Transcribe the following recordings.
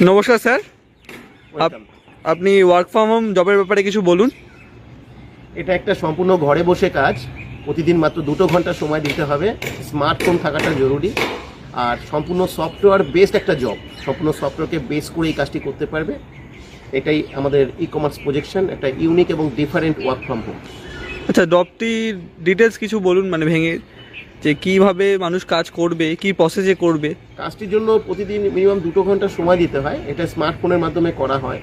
নমস্কার sir. Welcome. আপনি work from home জবের ব্যাপারে কিছু বলুন। এটা একটা সম্পূর্ণ ঘরে বসে কাজ। প্রতিদিন মাত্র 2 ঘন্টা সময় দিতে হবে। স্মার্টফোন থাকাটা জরুরি। আর সম্পূর্ণ সফটওয়্যার বেসড একটা জব। সম্পূর্ণ সফটওয়্যারকে বেস করে এই কাজটি করতে পারবে। এটাই আমাদের ই কমার্স প্রজেকশন, একটা ইউনিক এবং ডিফারেন্ট ওয়ার্ক ফ্রম হোম। আচ্ছা, জবটির ডিটেলস কিছু বলুন, মানে ভেঙে, যে কিভাবে মানুষ কাজ করবে, কি প্রসেসে করবে। কাজটির জন্য প্রতিদিন মিনিমাম 2 ঘন্টা সময় দিতে হয়। এটা স্মার্টফোনের মাধ্যমে করা হয়।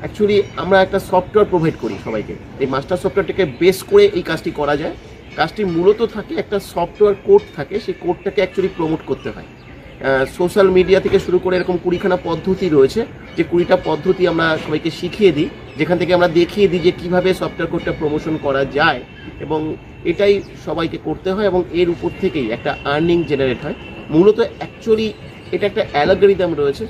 অ্যাকচুয়ালি আমরা একটা সফটওয়্যার প্রোভাইড করি সবাইকে। এই মাস্টার সফটওয়্যারটাকে বেস করে এই কাজটি করা যায়। কাজটি মূলত থাকে একটা সফটওয়্যার কোড থাকে, সেই কোডটাকে অ্যাকচুয়ালি প্রমোট করতে হয়। সোশ্যাল মিডিয়া থেকে শুরু করে এরকম 20খানা পদ্ধতি রয়েছে, যে 20টা পদ্ধতি আমরা সবাইকে শিখিয়ে দিই, যেখান থেকে আমরা দেখিয়ে দিই যে কীভাবে সফটওয়্যার কোডটা প্রমোশন করা যায়। এবং এটাই সবাইকে করতে হয় এবং এর উপর থেকেই একটা আর্নিং জেনারেট হয়। মূলত অ্যাকচুয়ালি এটা একটা অ্যালগরিদম রয়েছে।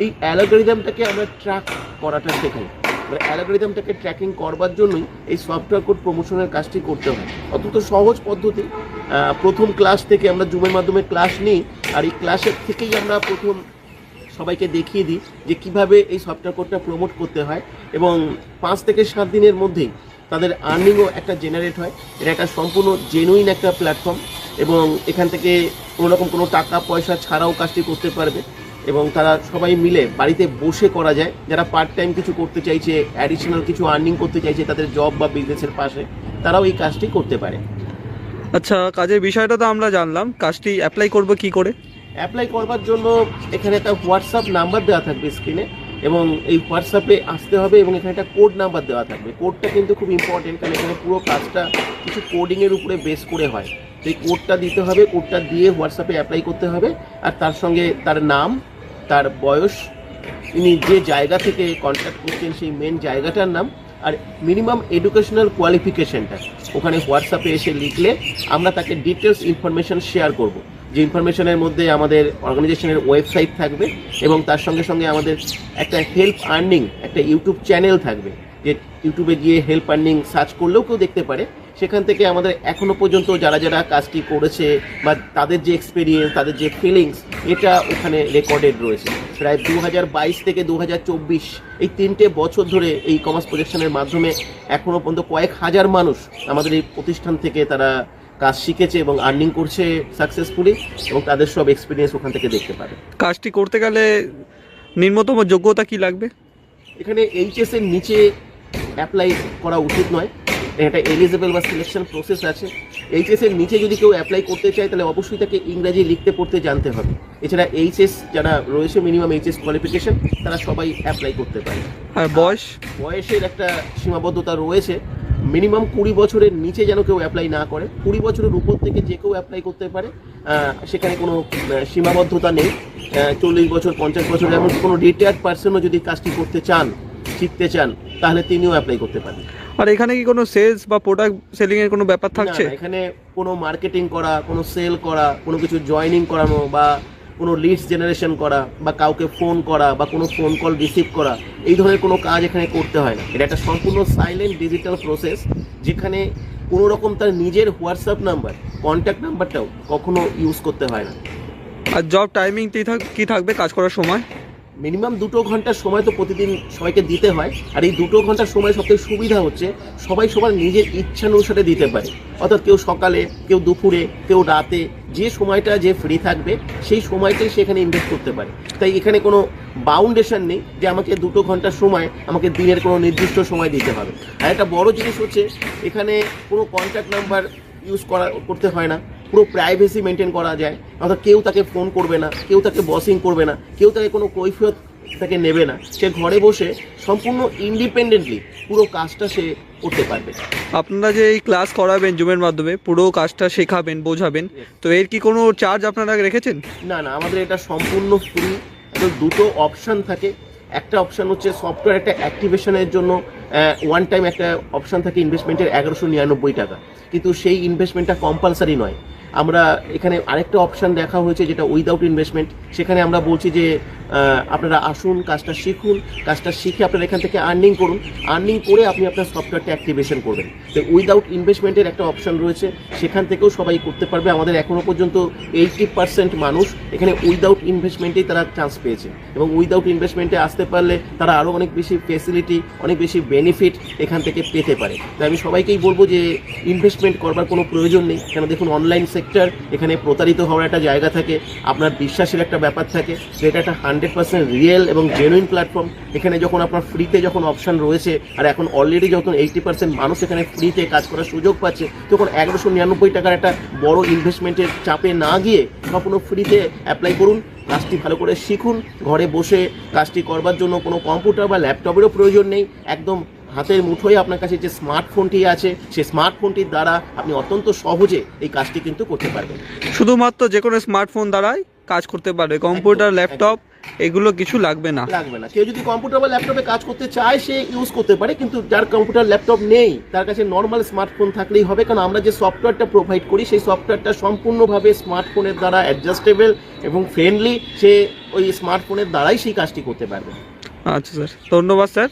এই অ্যালগরিদমটাকে আমরা ট্র্যাক করাটা শেখাই। মানে অ্যালগরিদমটাকে ট্র্যাকিং করবার জন্যই এই সফটওয়্যার কোড প্রমোশনের কাজটি করতে হয়। অত্যন্ত সহজ পদ্ধতি। প্রথম ক্লাস থেকে আমরা জুমের মাধ্যমে ক্লাস নিই, আর এই ক্লাসের থেকেই আমরা প্রথম সবাইকে দেখিয়ে দিই যে কিভাবে এই সফটওয়্যার কোডটা প্রমোট করতে হয়। এবং 5 থেকে 7 দিনের মধ্যেই তাদের আর্নিংও একটা জেনারেট হয়। এটা একটা সম্পূর্ণ জেনুইন একটা প্ল্যাটফর্ম এবং এখান থেকে কোনোরকম কোনো টাকা পয়সা ছাড়াও কাজটি করতে পারবে। এবং তারা সবাই মিলে বাড়িতে বসে করা যায়। যারা পার্ট টাইম কিছু করতে চাইছে, অ্যাডিশনাল কিছু আর্নিং করতে চাইছে তাদের জব বা বিজনেসের পাশে, তারাও এই কাজটি করতে পারে। আচ্ছা, কাজের বিষয়টা তো আমরা জানলাম, কাজটি অ্যাপ্লাই করব কি করে? অ্যাপ্লাই করবার জন্য এখানে একটা হোয়াটসঅ্যাপ নাম্বার দেওয়া থাকবে স্ক্রিনে, এবং এই হোয়াটসঅ্যাপে আসতে হবে এবং এখানে একটা কোড নাম্বার দেওয়া থাকবে। কোডটা কিন্তু খুব ইম্পর্টেন্ট, কারণ এখানে পুরো কাজটা কিছু কোডিংয়ের উপরে বেস করে হয়। সেই কোডটা দিতে হবে, কোডটা দিয়ে হোয়াটসঅ্যাপে অ্যাপ্লাই করতে হবে। আর তার সঙ্গে তার নাম, তার বয়স, তিনি যে জায়গা থেকে কন্ট্যাক্ট করছেন সেই মেন জায়গাটার নাম, আর মিনিমাম এডুকেশনাল কোয়ালিফিকেশনটা ওখানে হোয়াটসঅ্যাপে এসে লিখলে আমরা তাকে ডিটেলস ইনফরমেশন শেয়ার করব। যে ইনফরমেশনের মধ্যে আমাদের অর্গানাইজেশনের ওয়েবসাইট থাকবে এবং তার সঙ্গে সঙ্গে আমাদের একটা হেল্প আর্নিং একটা ইউটিউব চ্যানেল থাকবে, যে ইউটিউবে গিয়ে হেল্প আর্নিং সার্চ করলেও কেউ দেখতে পারে। সেখান থেকে আমাদের এখনও পর্যন্ত যারা যারা কাজটি করেছে বা তাদের যে এক্সপিরিয়েন্স, তাদের যে ফিলিংস, এটা ওখানে রেকর্ডেড রয়েছে। প্রায় 2022 থেকে 2024 এই 3টে বছর ধরে এই কমার্স প্রজেকশনের মাধ্যমে এখনও পর্যন্ত কয়েক হাজার মানুষ আমাদের এই প্রতিষ্ঠান থেকে তারা কাজ শিখেছে এবং আর্নিং করছে সাকসেসফুলি, এবং তাদের সব এক্সপিরিয়েন্স ওখান থেকে দেখতে পাবে। কাজটি করতে গেলে নিম্নতম যোগ্যতা কি লাগবে? এখানে এইচএস এর নিচে অ্যাপ্লাই করা উচিত নয়। একটা এলিজিবল বা সিলেকশন প্রসেস আছে। এইচএস এর নিচে যদি কেউ অ্যাপ্লাই করতে চায় তাহলে অবশ্যই তাকে ইংরাজি লিখতে পড়তে জানতে হবে। এছাড়া এইচএস যারা রয়েছে, মিনিমাম এইচএস কোয়ালিফিকেশন, তারা সবাই অ্যাপ্লাই করতে পারে। আর বয়স? বয়সের একটা সীমাবদ্ধতা রয়েছে। মিনিমাম 20 বছরের নিচে যেন কেউ অ্যাপ্লাই না করে। 20 বছরের উপর থেকে যে কেউ অ্যাপ্লাই করতে পারে। সেখানে কোনো সীমাবদ্ধতা নেই। 40 বছর, 50 বছর, এমন কোনো রিটায়ার্ড পার্সনও যদি কাজটি করতে চান, শিখতে চান, তাহলে তিনিও অ্যাপ্লাই করতে পারেন। আর এখানে কি কোনো সেলস বা প্রোডাক্ট সেলিংয়ের কোনো ব্যাপার থাকছে? না, এখানে কোনো মার্কেটিং করা, কোনো সেল করা, কোনো কিছু জয়েনিং করানো, বা কোনো লিডস জেনারেশন করা, বা কাউকে ফোন করা, বা কোনো ফোন কল রিসিভ করা, এই ধরনের কোনো কাজ এখানে করতে হয় না। এটা একটা সম্পূর্ণ সাইলেন্ট ডিজিটাল প্রসেস, যেখানে কোনো রকম তার নিজের হোয়াটসঅ্যাপ নাম্বার, কন্ট্যাক্ট নাম্বারটাও কখনো ইউজ করতে হয় না। আর জব টাইমিং কি থাকবে কাজ করার সময়? মিনিমাম 2 ঘন্টার সময় তো প্রতিদিন সবাইকে দিতে হয়। আর এই 2 ঘন্টার সময় সবথেকে সুবিধা হচ্ছে সবাই সবার নিজের ইচ্ছানুসারে দিতে পারে। অর্থাৎ কেউ সকালে, কেউ দুপুরে, কেউ রাতে, যে সময়টা যে ফ্রি থাকবে সেই সময়টাই সেখানে ইনভেস্ট করতে পারে। তাই এখানে কোনো বাউন্ডেশন নেই যে আমাকে 2 ঘন্টার সময়, আমাকে দিনের কোনো নির্দিষ্ট সময় দিতে হবে। আর একটা বড় জিনিস হচ্ছে এখানে কোনো কন্ট্যাক্ট নাম্বার ইউজ করতে হয় না। পুরো প্রাইভেসি মেনটেন করা যায়। অর্থাৎ কেউ তাকে ফোন করবে না, কেউ তাকে বসিং করবে না, কেউ তাকে কোনো কৈফিয়ত তাকে নেবে না। সে ঘরে বসে সম্পূর্ণ ইন্ডিপেন্ডেন্টলি পুরো কাজটা সে করতে পারবে। আপনারা যে এই ক্লাস করাবেন জুমের মাধ্যমে, পুরো কাজটা শেখাবেন, বোঝাবেন, তো এর কি কোনো চার্জ আপনারা রেখেছেন? না, আমাদের এটা সম্পূর্ণ ফ্রি। দুটো অপশান থাকে। একটা অপশান হচ্ছে সফটওয়্যার একটা অ্যাক্টিভেশনের জন্য ওয়ান টাইম একটা অপশান থাকে ইনভেস্টমেন্টের 1199 টাকা, কিন্তু সেই ইনভেস্টমেন্টটা কম্পালসারি নয়। আমরা এখানে আরেকটা অপশান দেখা হয়েছে যেটা উইদাউট ইনভেস্টমেন্ট। সেখানে আমরা বলছি যে আপনারা আসুন, কাজটা শিখুন, কাজটা শিখে আপনারা এখান থেকে আর্নিং করুন, আর্নিং করে আপনি আপনার সফটওয়্যারটা অ্যাক্টিভেশন করবেন। তো উইদাউট ইনভেস্টমেন্টের একটা অপশন রয়েছে, সেখান থেকেও সবাই করতে পারবে। আমাদের এখনও পর্যন্ত 80% মানুষ এখানে উইদাউট ইনভেস্টমেন্টেই তারা চান্স পেয়েছে, এবং উইদাউট ইনভেস্টমেন্টে আসতে পারলে তারা আরও অনেক বেশি ফেসিলিটি, অনেক বেশি বেনিফিট এখান থেকে পেতে পারে। তাই আমি সবাইকেই বলবো যে ইনভেস্টমেন্ট করবার কোনো প্রয়োজন নেই, কেন দেখুন অনলাইন সেক্টর, এখানে প্রতারিত হওয়ার একটা জায়গা থাকে, আপনার বিশ্বাসের একটা ব্যাপার থাকে, যেটা একটা 100% রিয়েল এবং জেনুইন প্ল্যাটফর্ম। এখানে যখন আপনার ফ্রিতে যখন অপশন রয়েছে, আর এখন অলরেডি যখন 80% মানুষ এখানে ফ্রিতে কাজ করার সুযোগ পাচ্ছে, তখন 1199 টাকার একটা বড় ইনভেস্টমেন্টের চাপে না গিয়ে সম্পূর্ণ ফ্রিতে অ্যাপ্লাই করুন, কাজটি ভালো করে শিখুন। ঘরে বসে কাজটি করবার জন্য কোনো কম্পিউটার বা ল্যাপটপেরও প্রয়োজন নেই, একদম হাতের মুঠোয় আপনার কাছে যে স্মার্টফোনটি আছে, সেই স্মার্টফোনটির দ্বারা আপনি অত্যন্ত সহজে এই কাজটি কিন্তু করতে পারবেন। শুধুমাত্র যে কোনো স্মার্টফোন দ্বারাই কাজ করতে পারবে, কম্পিউটার, ল্যাপটপ এগুলো কিছু লাগবে না। কেউ যদি কম্পিউটার বা ল্যাপটপে কাজ করতে চায় সে ইউজ করতে পারে, কিন্তু যার কম্পিউটার ল্যাপটপ নেই তার কাছে নর্মাল স্মার্টফোন থাকলেই হবে। কারণ আমরা যে সফটওয়্যারটা প্রোভাইড করি সেই সফটওয়্যারটা সম্পূর্ণভাবে স্মার্টফোনের দ্বারা অ্যাডজাস্টেবল এবং ফ্রেন্ডলি, সে ওই স্মার্টফোনের দ্বারাই সেই কাজটি করতে পারবে। আচ্ছা স্যার, ধন্যবাদ স্যার।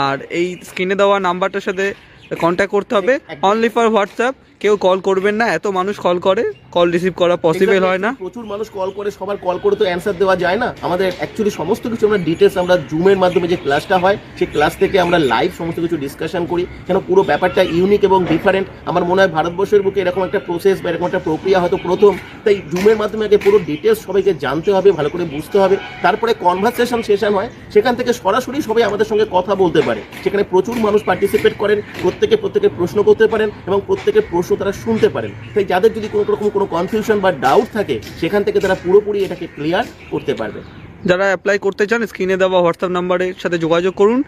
আর এই স্ক্রিনে দেওয়া নাম্বারটার সাথে কন্ট্যাক্ট করতে হবে, অনলি ফর হোয়াটসঅ্যাপ। কেউ কল করবেন না, এত মানুষ কল করে, কল রিসিভ করা পসিবল হয় না। প্রচুর মানুষ কল করে, সবার কল করে তো অ্যান্সার দেওয়া যায় না। আমাদের অ্যাকচুয়ালি সমস্ত কিছু আমরা ডিটেলস, আমরা জুমের মাধ্যমে যে ক্লাসটা হয় সেই ক্লাস থেকে আমরা লাইভ সমস্ত কিছু ডিসকাশন করি, কেন পুরো ব্যাপারটা ইউনিক এবং ডিফারেন্ট। আমার মনে হয় ভারতবর্ষের বুকে এরকম একটা প্রসেস বা এরকম একটা প্রক্রিয়া হয়তো প্রথম। তাই জুমের মাধ্যমে আগে পুরো ডিটেলস সবাইকে জানতে হবে, ভালো করে বুঝতে হবে, তারপরে কনভারসেশন সেশন হয়, সেখান থেকে সরাসরি সবাই আমাদের সঙ্গে কথা বলতে পারে। সেখানে প্রচুর মানুষ পার্টিসিপেট করেন, প্রত্যেকে প্রশ্ন করতে পারেন এবং প্রত্যেকের প্রশ্ন তারা শুনতে পারেন। তাই যাদের যদি কোনো রকম কোনো কনফিউশন বা ডাউট থাকে, সেখান থেকে তারা পুরোপুরি এটাকে ক্লিয়ার করতে পারবে। যারা অ্যাপ্লাই করতে চান স্ক্রিনে দেওয়া হোয়াটসঅ্যাপ নাম্বারের সাথে যোগাযোগ করুন,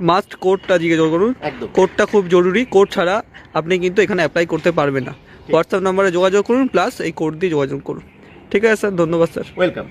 মাস্ট কোডটা জিজ্ঞেস করুন। একদম, কোডটা খুব জরুরি, কোড ছাড়া আপনি কিন্তু এখানে অ্যাপ্লাই করতে পারবেন না। হোয়াটসঅ্যাপ নাম্বারে যোগাযোগ করুন, প্লাস এই কোড দিয়ে যোগাযোগ করুন। ঠিক আছে স্যার, ধন্যবাদ স্যার। ওয়েলকাম।